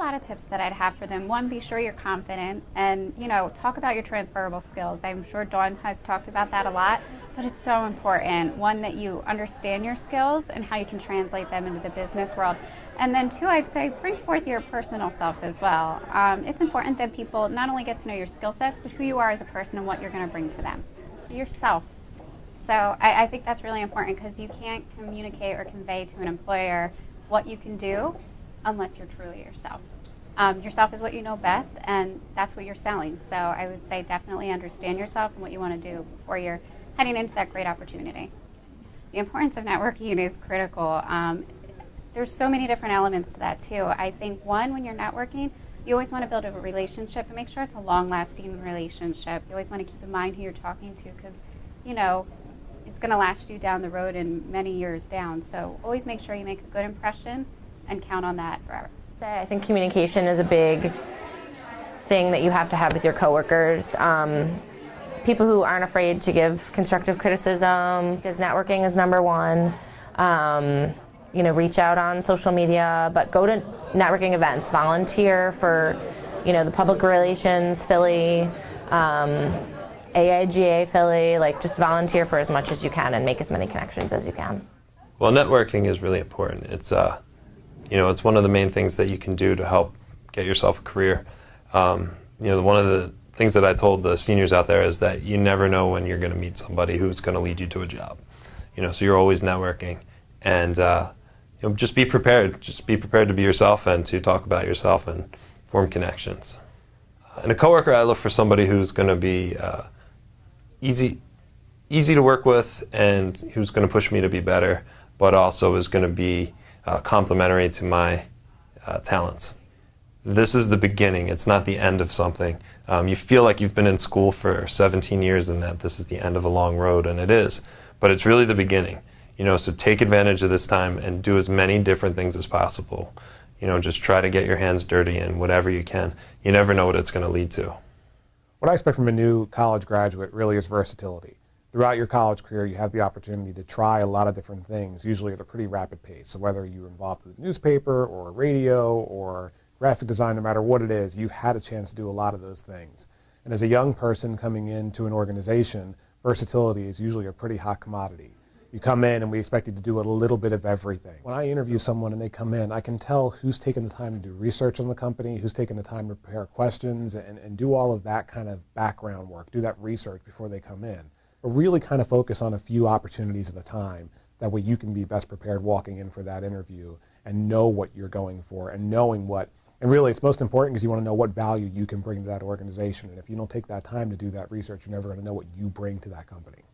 lot of tips that I'd have for them. One, be sure you're confident and, talk about your transferable skills. I'm sure Dawn has talked about that a lot, but it's so important. One, that you understand your skills and how you can translate them into the business world. And then two, I'd say bring forth your personal self as well. It's important that people not only get to know your skill sets, but who you are as a person and what you're going to bring to them. Yourself. So I think that's really important, because you can't communicate or convey to an employer what you can do unless you're truly yourself. Yourself is what you know best, and that's what you're selling. So I would say definitely understand yourself and what you want to do before you're heading into that great opportunity. The importance of networking is critical. There's so many different elements to that too. I think one, when you're networking, you always want to build a relationship and make sure it's a long-lasting relationship. You always want to keep in mind who you're talking to, because, it's going to last you down the road and many years down. So always make sure you make a good impression and count on that forever. I think communication is a big thing that you have to have with your coworkers. People who aren't afraid to give constructive criticism, because networking is number one. Reach out on social media, but go to networking events, volunteer for, the public relations Philly, AIGA Philly, just volunteer for as much as you can and make as many connections as you can. Well, networking is really important. It's it's one of the main things that you can do to help get yourself a career. One of the things that I told the seniors out there is that you never know when you're going to meet somebody who's going to lead you to a job. So you're always networking, and just be prepared. Just be prepared to be yourself and to talk about yourself and form connections. In a coworker, I look for somebody who's going to be easy to work with, and who's going to push me to be better, but also is going to be complementary to my talents. This is the beginning. It's not the end of something. You feel like you've been in school for 17 years and that this is the end of a long road, and it is, but it's really the beginning. So take advantage of this time and do as many different things as possible. Just try to get your hands dirty in whatever you can. You never know what it's going to lead to. What I expect from a new college graduate really is versatility. Throughout your college career, you have the opportunity to try a lot of different things, usually at a pretty rapid pace. So whether you're involved with a newspaper or radio or graphic design, no matter what it is, you've had a chance to do a lot of those things. And as a young person coming into an organization, versatility is usually a pretty hot commodity. You come in and we expect you to do a little bit of everything. When I interview someone and they come in, I can tell who's taken the time to do research on the company, who's taken the time to prepare questions and do all of that kind of background work, do that research before they come in. But really kind of focus on a few opportunities at a time. That way you can be best prepared walking in for that interview and know what you're going for and knowing what, and really it's most important because you want to know what value you can bring to that organization. And if you don't take that time to do that research, you're never going to know what you bring to that company.